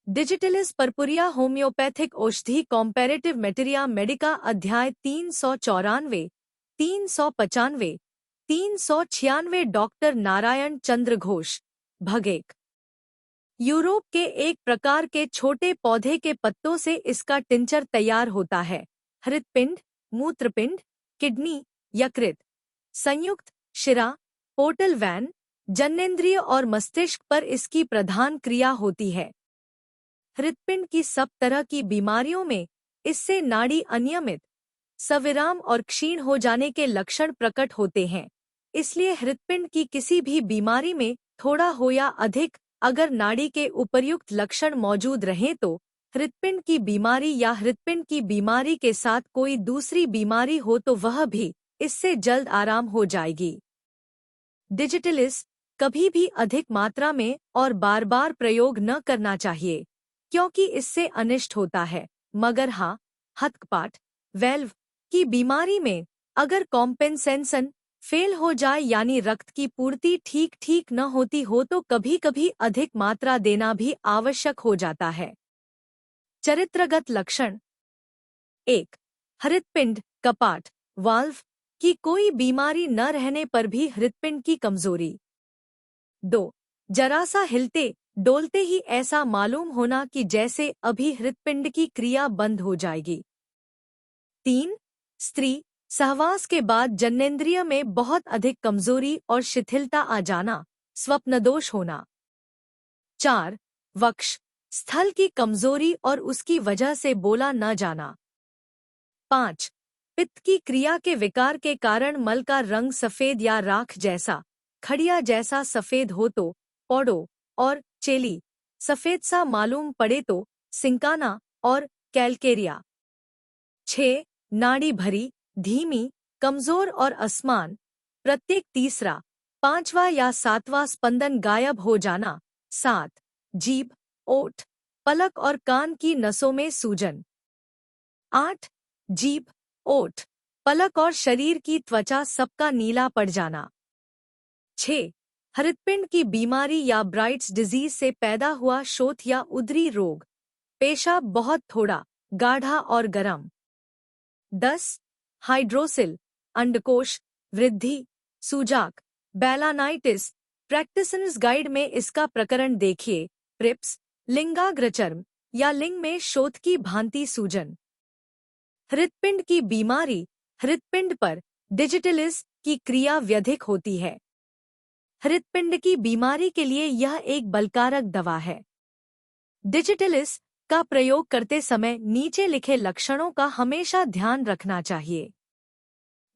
Digitalis परपुरिया homeopathic औषधि कॉम्पैरेटिव मेटेरिया Medica अध्याय 394, 395, 396 doctor Narayan चंद्र Ghosh, भगेक। Europe के एक प्रकार के छोटे पौधे के पत्तों से इसका टिंचर तैयार होता है। हृत्पिंड, मूत्रपिंड, किडनी, यकृत, संयुक्त, शिरा, पोर्टल वैन, जननेंद्रिय और मस्तिष्क पर इसकी प्रधान क्रिया होती है। हृत्पिंड की सब तरह की बीमारियों में इससे नाड़ी अनियमित, सविराम और क्षीण हो जाने के लक्षण प्रकट होते हैं। इसलिए हृत्पिंड की किसी भी बीमारी में थोड़ा हो या अधिक अगर नाड़ी के उपर्युक्त लक्षण मौजूद रहें तो हृत्पिंड की बीमारी या हृत्पिंड की बीमारी के साथ कोई दूसरी बीमारी हो तो वह भी इससे जल्द आराम हो जाएगी। डिजिटलिस कभी भी अधिक मात्रा में और बार बार प्रयोग न करना चाहिए क्योंकि इससे अनिष्ट होता है। मगर हाँ, हथकपाट वेल्व की बीमारी में अगर कॉम्पेंसेशन फेल हो जाए यानी रक्त की पूर्ति ठीक न होती हो तो कभी कभी अधिक मात्रा देना भी आवश्यक हो जाता है। चरित्रगत लक्षण। 1. हृत्पिंड कपाट वाल्व की कोई बीमारी न रहने पर भी हृत्पिंड की कमजोरी। 2. जरा सा हिलते डोलते ही ऐसा मालूम होना कि जैसे अभी हृत्पिंड की क्रिया बंद हो जाएगी। 3. स्त्री सहवास के बाद जननेंद्रिय में बहुत अधिक कमजोरी और शिथिलता आ जाना, स्वप्नदोष होना। 4. वक्ष स्थल की कमजोरी और उसकी वजह से बोला न जाना। 5. पित्त की क्रिया के विकार के कारण मल का रंग सफेद या राख जैसा, खड़िया जैसा सफेद हो तो पौडो और चेली सफेद सा मालूम पड़े तो सिंकाना और कैलकेरिया। 6. नाड़ी भरी, धीमी, कमजोर और असमान, प्रत्येक तीसरा, पांचवा या सातवां स्पंदन गायब हो जाना। 7. जीभ, ओठ, पलक और कान की नसों में सूजन। 8. जीभ, ओठ, पलक और शरीर की त्वचा सबका नीला पड़ जाना। 6. हृत्पिंड की बीमारी या ब्राइट्स डिजीज से पैदा हुआ शोथ या उदरी रोग, पेशाब बहुत थोड़ा, गाढ़ा और गर्म। 10. हाइड्रोसिल, अंडकोश वृद्धि, सूजाक, बैलानाइटिस। प्रैक्टिशनर्स गाइड में इसका प्रकरण देखिए। प्रिप्स, लिंगाग्रचर्म या लिंग में शोथ की भांति सूजन। हृत्पिंड की बीमारी। हृत्पिंड पर डिजिटलिस की क्रिया व्यधिक होती है। हृत्पिंड की बीमारी के लिए यह एक बलकारक दवा है। डिजिटलिस का प्रयोग करते समय नीचे लिखे लक्षणों का हमेशा ध्यान रखना चाहिए।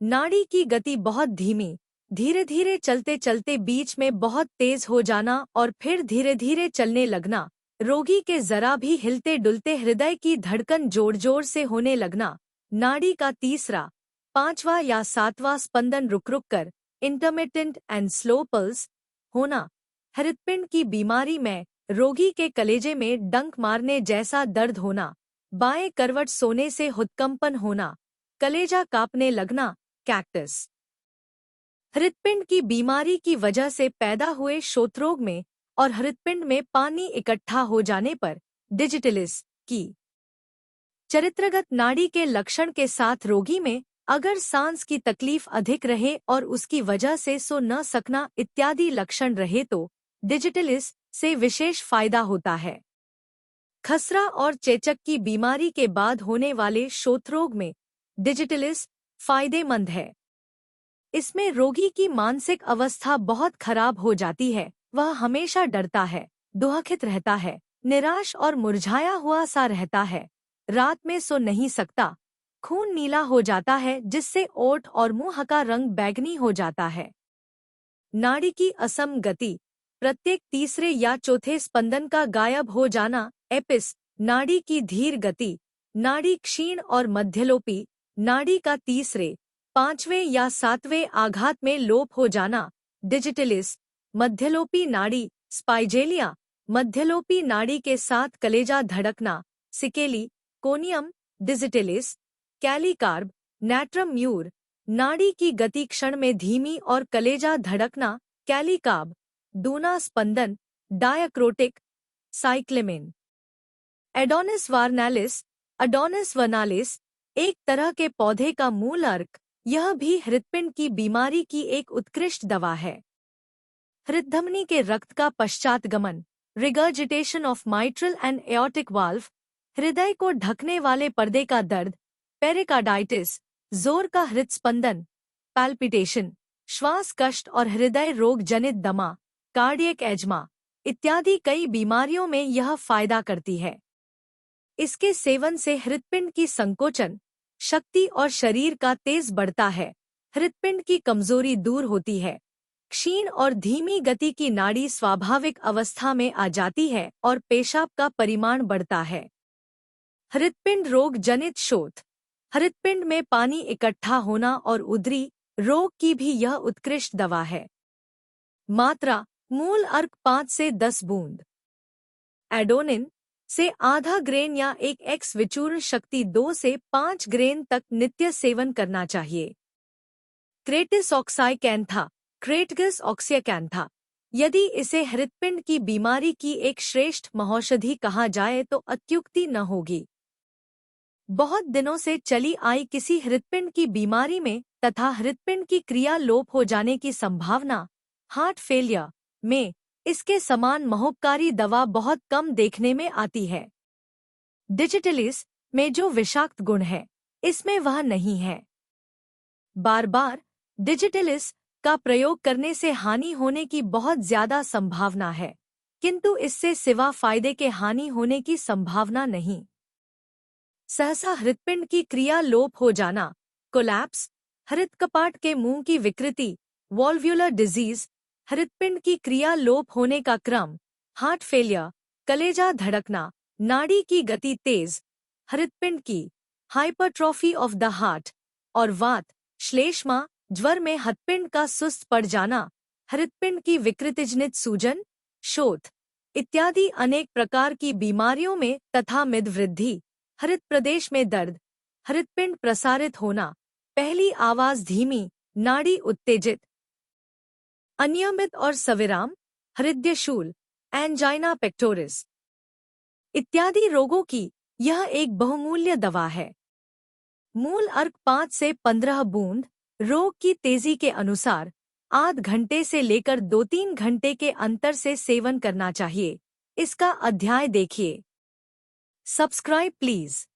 नाड़ी की गति बहुत धीमी, धीरे धीरे चलते चलते बीच में बहुत तेज हो जाना और फिर धीरे धीरे चलने लगना। रोगी के जरा भी हिलते डुलते हृदय की धड़कन जोर जोर से होने लगना। नाड़ी का तीसरा, पांचवा या सातवां स्पंदन रुक रुक कर इंटरमिटेंट एंड स्लो पल्स होना। हृत्पिंड की बीमारी में रोगी के कलेजे में डंक मारने जैसा दर्द होना। बाएं करवट सोने से हुत्कंपन होना, कलेजा कांपने लगना, कैक्टस। हृत्पिंड की बीमारी की वजह से पैदा हुए शोथरोग में और हृत्पिंड में पानी इकट्ठा हो जाने पर डिजिटलिस की चरित्रगत नाड़ी के लक्षण के साथ रोगी में अगर सांस की तकलीफ अधिक रहे और उसकी वजह से सो न सकना इत्यादि लक्षण रहे तो डिजिटलिस से विशेष फायदा होता है। खसरा और चेचक की बीमारी के बाद होने वाले शोथरोग में डिजिटलिस फायदेमंद है। इसमें रोगी की मानसिक अवस्था बहुत खराब हो जाती है, वह हमेशा डरता है, दुखित रहता है, निराश और मुरझाया हुआ सा रहता है, रात में सो नहीं सकता, खून नीला हो जाता है जिससे ओठ और मुंह का रंग बैंगनी हो जाता है। नाड़ी की असम गति, प्रत्येक तीसरे या चौथे स्पंदन का गायब हो जाना। एपिस, नाड़ी की धीर गति, नाड़ी क्षीण और मध्यलोपी, नाड़ी का तीसरे, पांचवें या सातवें आघात में लोप हो जाना। डिजिटलिस, मध्यलोपी नाड़ी, स्पाइजेलिया, मध्यलोपी नाड़ी के साथ कलेजा धड़कना, सिकेली, कोनियम, डिजिटलिस, कैलिकार्ब, नैट्रम म्यूर, नाड़ी की गति क्षण में धीमी और कलेजा धड़कना, कैलिकार्ब, दूना स्पंदन, डायक्रोटिक, साइक्लेमिन। एडोनिस वार्नालिस, अडोनिस वर्नालिस, एक तरह के पौधे का मूल अर्क, यह भी हृदपिंड की बीमारी की एक उत्कृष्ट दवा है। हृदधमनी के रक्त का पश्चातगमन, regurgitation of mitral and aortic valve, हृदय को ढकने वाले पर्दे का दर्द, पेरिकार्डाइटिस, जोर का हृदस्पंदन, पैल्पिटेशन, श्वास कष्ट और हृदय रोग जनित दमा, कार्डियक एजमा इत्यादि कई बीमारियों में यह फायदा करती है। इसके सेवन से हृदपिंड की संकोचन शक्ति और शरीर का तेज बढ़ता है, हृदपिंड की कमजोरी दूर होती है, क्षीण और धीमी गति की नाड़ी स्वाभाविक अवस्था में आ जाती है और पेशाब का परिमाण बढ़ता है। हृदपिंड रोग जनित शोथ, हृदपिंड में पानी इकट्ठा होना और उदरी रोग की भी यह उत्कृष्ट दवा है। मात्रा मूल अर्क 5 से 10 बूंद, एडोनिन से आधा ग्रेन या 1x विचूर्ण शक्ति 2 से 5 ग्रेन तक नित्य सेवन करना चाहिए। क्रेटिस ऑक्साइकैंथा, क्रेटगस ऑक्सियकैंथा, यदि इसे हृदपिंड की बीमारी की एक श्रेष्ठ महौषधि कहा जाए तो अत्युक्ति न होगी। बहुत दिनों से चली आई किसी हृदपिंड की बीमारी में तथा हृदपिंड की क्रिया लोप हो जाने की संभावना, हार्ट फेलियर में इसके समान महोपकारी दवा बहुत कम देखने में आती है। डिजिटलिस में जो विषाक्त गुण है, इसमें वह नहीं है। बार बार डिजिटलिस का प्रयोग करने से हानि होने की बहुत ज्यादा संभावना है, किंतु इससे सिवा फायदे के हानि होने की संभावना नहीं। सहसा हृदपिंड की क्रिया लोप हो जाना, कोलैप्स, हृदकपाट के मुंह की विकृति, वॉल्व्यूलर डिजीज, हृदपिंड की क्रिया लोप होने का क्रम, हार्ट फेलियर, कलेजा धड़कना, नाड़ी की गति तेज, हृदपिंड की हाइपरट्रॉफी ऑफ द हार्ट और वात, श्लेष्मा, ज्वर में हृदपिंड का सुस्त पड़ जाना, हृदपिंड की विकृतिजनित सूजन, शोथ इत्यादि अनेक प्रकार की बीमारियों में तथा मेद वृद्धि, हृद प्रदेश में दर्द, हृदपिंड प्रसारित होना, पहली आवाज धीमी, नाड़ी उत्तेजित, अनियमित और सविराम, हृदयशूल, एंजाइना पेक्टोरिस इत्यादि रोगों की यह एक बहुमूल्य दवा है। मूल अर्क 5 से 15 बूंद, रोग की तेजी के अनुसार आध घंटे से लेकर 2-3 घंटे के अंतर से सेवन करना चाहिए। इसका अध्याय देखिए। Subscribe please.